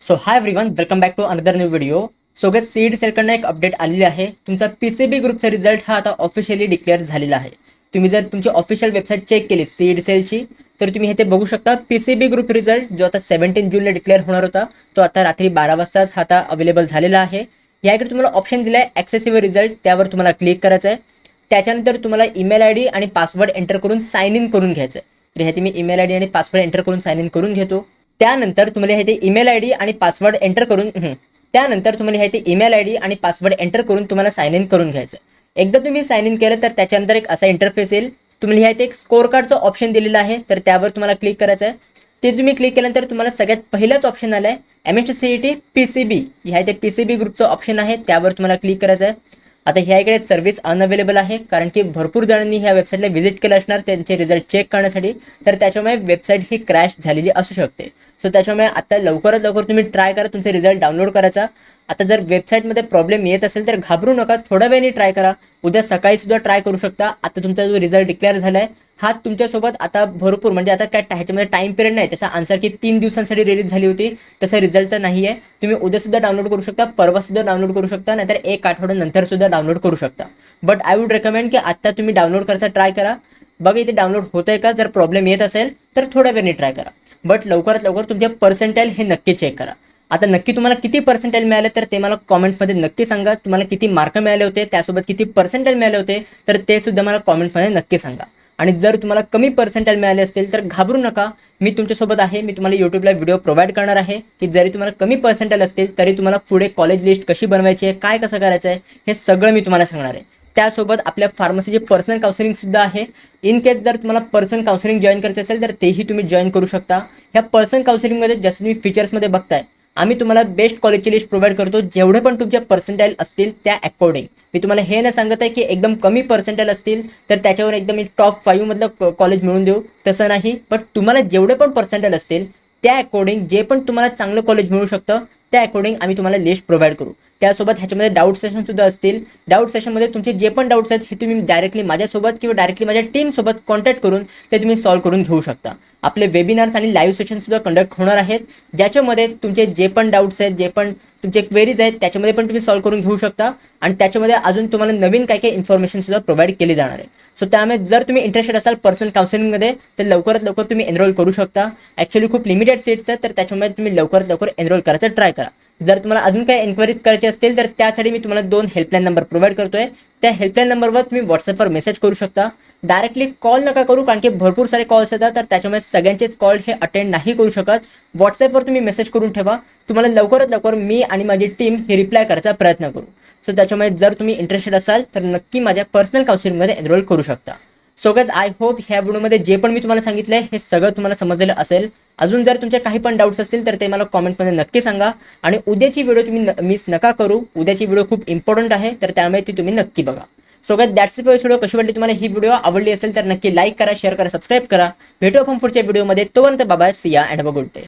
So hi everyone, welcome back to another new video. So GATE CED सेलकडनं एक update आलेली आहे. तुमचा पीसीबी ग्रुपचा रिझल्ट हा आता ऑफिशियली डिक्लेअर झालेला आहे. तुम्ही जर तुमची ऑफिशियल वेबसाईट चेक केली सीईडी सेलची, तर तुम्ही हे बघू शकता. पीसीबी ग्रुप रिझल्ट जो आता 17 जूनला डिक्लेअर होणार होता, तो आता रात्री 12 वाजताच हा आता अवेलेबल झालेला आहे. याकडे तुम्हाला ऑप्शन दिला आहे ॲक्सेसिव्ह रिझल्ट, त्यावर तुम्हाला क्लिक करायचं आहे. त्याच्यानंतर तुम्हाला ईमेल आय डी आणि पासवर्ड एंटर करून साइन इन करून घ्यायचं आहे. तर ह्यात मी ईमेल आय डी आणि पासवर्ड एंटर करून साइन इन करून घेतो. त्यानंतर तुम्हाला हे ईमेल आय डी आणि पासवर्ड एंटर करून तुम्हाला साइन इन करून घ्यायचं. एकदा तुम्ही साइन इन केलं तर त्याच्यानंतर एक असा इंटरफेस येईल. तुम्हाला ह्या एक स्कोर कार्डचं ऑप्शन दिलेलं आहे, तर त्यावर तुम्हाला क्लिक करायचं आहे. ते तुम्ही क्लिक केल्यानंतर तुम्हाला सगळ्यात पहिलाच ऑप्शन आलं आहे MSTCET PCB. ह्या इथे PCB ग्रुपचं ऑप्शन आहे, त्यावर तुम्हाला क्लिक करायचं आहे. आता ह्या इकडे सर्व्हिस अनअवेलेबल आहे, कारण की भरपूर जणांनी ह्या वेबसाईटला व्हिजिट केलं असणार त्यांचे रिझल्ट चेक करण्यासाठी, तर त्याच्यामुळे वेबसाईट ही क्रॅश झालेली असू शकते. सो त्याच्यामुळे आता लवकरात लवकर तुम्ही ट्राय करा तुमचे रिझल्ट डाउनलोड करायचा. आता जर वेबसाईटमध्ये प्रॉब्लेम येत असेल तर घाबरू नका, थोड्या वेळाने ट्राय करा. उद्या सकाळी सुद्धा ट्राय करू शकता. आता तुमचा जो रिझल्ट डिक्लेअर झाला आहे हा तुमच्यासोबत आता भरपूर, म्हणजे आता काय ह्याच्यामध्ये टाईम पिरियड नाही. त्याचा आन्सर की 3 दिवसांसाठी रिलीज झाली होती, तसा रिझल्ट तर नाही आहे. तुम्ही उद्या सुद्धा डाउनलोड करू शकता, परवा सुद्धा डाउनलोड करू शकता, नाहीतर 1 आठवड्यानंतर सुद्धा डाउनलोड करू शकता. बट आय वुड रेकमेंड की आता तुम्ही डाउनलोड करायचा ट्राय करा. बघा इथे डाउनलोड होतंय का. जर प्रॉब्लेम येत असेल तर थोड्या वेळाने ट्राय करा. बट लवकरात लवकर तुमचे पर्सेंटाईल हे नक्की चेक करा. आता नक्की तुम्हाला किती पर्सेंटाईल मिळाले तर ते मला कॉमेंटमध्ये नक्की सांगा. तुम्हाला किती मार्क मिळाले होते, त्यासोबत किती पर्सेंटाईल मिळाले होते, तर ते सुद्धा मला कॉमेंटमध्ये नक्की सांगा. आणि जर तुम्हाला कमी पर्सेंटाईल मिळाले असतील तर घाबरू नका, मी तुमच्यासोबत आहे. मी तुम्हाला यूट्यूबला व्हिडिओ प्रोव्हाइड करणार आहे की जरी तुम्हाला कमी पर्सेंटाईल असतील तरी तुम्हाला पुढे कॉलेज लिस्ट कशी बनवायची आहे, काय कसं करायचं आहे, हे सगळं मी तुम्हाला सांगणार आहे. त्यासोबत आपल्या फार्मसीची पर्सनल काउन्सिलिंग सुद्धा आहे. इन केस जर तुम्हाला पर्सनल काउन्सिलिंग जॉईन करायचं असेल तर तेही तुम्ही जॉईन करू शकता. ह्या पर्सनल काउन्सिलिंगमध्ये जसं तुम्ही फीचर्समध्ये बघताय, आम्ही तुम्हाला बेस्ट कॉलेजची लिस्ट प्रोव्हाइड करतो. जेवढे पण तुमचे पर्सेंटाईल असतील त्या अकॉर्डिंग. मी तुम्हाला हे नाही सांगत आहे की एकदम कमी पर्सेंटाईल असतील तर त्याच्यावर एकदम मी टॉप 5 मधलं कॉलेज मिळून देऊ, तसं नाही. बट तुम्हाला जेवढे पण पर्सेंटाईल असतील त्या अकॉर्डिंग जे पण तुम्हाला चांगलं कॉलेज मिळू शकतं त्या अकॉर्डिंग आम्ही तुम्हाला लिस्ट प्रोव्हाइड करू. त्यासोबत ह्याच्यामध्ये डाऊट सेशन सुद्धा असतील. डाऊट सेशनमध्ये तुमचे जे पण डाऊट्स आहेत हे तुम्ही डायरेक्टली माझ्यासोबत किंवा डायरेक्टली माझ्या टीमसोबत कॉन्टॅक्ट करून ते तुम्ही सॉल्व्ह करून घेऊ शकता. आपले वेबिनार्स आणि लाईव्ह सेशन सुद्धा कंडक्ट होणार आहेत, ज्याच्यामध्ये तुमचे जे पण डाऊट्स आहेत, जे पण तुमचे क्वेरीज आहेत, त्याच्यामध्ये पण तुम्ही सॉल्व्ह करून घेऊ शकता. आणि त्याच्यामध्ये अजून तुम्हाला नवीन काही इन्फॉर्मेशन सुद्धा प्रोव्हाइड केली जाणार आहे. सो त्यामुळे जर तुम्ही इंटरेस्टेड असाल पर्सनल काउन्सिलिंगमध्ये तर लवकरात लवकर तुम्ही एनरोल करू शकता. ॲक्च्युली खूप लिमिटेड सीट्स आहेत, तर त्याच्यामुळे तुम्ही लवकरात लवकर एनरोल करायचा ट्राय करा. जर तुम्हाला अजून काही एन्क्वायरीज करायची असतील तर त्यासाठी मी तुम्हाला 2 हेल्पलाईन नंबर प्रोव्हाइड करतोय. त्या हेल्पलाईन नंबरवर तुम्ही व्हॉट्सअपवर मेसेज करू शकता. डायरेक्टली कॉल नका करू, कारण की भरपूर सारे कॉल्स येतात, तर त्याच्यामुळे सगळ्यांचेच कॉल हे अटेंड नाही करू शकत. व्हॉट्सअपवर तुम्ही मेसेज करून ठेवा. तुम्हाला लवकरात लवकर मी आणि माझी टीम हे रिप्लाय करायचा प्रयत्न करू. सो त्याच्यामुळे जर तुम्ही इंटरेस्टेड असाल तर नक्की माझ्या पर्सनल काउन्सिलिंगमध्ये एनरोल करू शकता. सो गाइज, आय होप ह्या व्हिडिओमध्ये जे पण मी तुम्हाला सांगितलं आहे हे सगळं तुम्हाला समजलेलं असेल. अजून जर तुमचे काही पण डाऊट्स असतील तर ते मला कॉमेंटमध्ये नक्की सांगा. आणि उद्याची व्हिडिओ तुम्ही मिस नका करू. उद्याची व्हिडिओ खूप इम्पॉर्टंट आहे, तर त्यामुळे ती तुम्ही नक्की बघा. So guys, that's it for video. कशी वाटली तुम्हाला ही व्हिडिओ? आवडली असेल तर नक्की लाईक करा, शेअर करा, सबस्क्राईब करा. भेटू आपण पुढच्या व्हिडिओमध्ये. तोपर्यंत बाय, सी या and have a good day.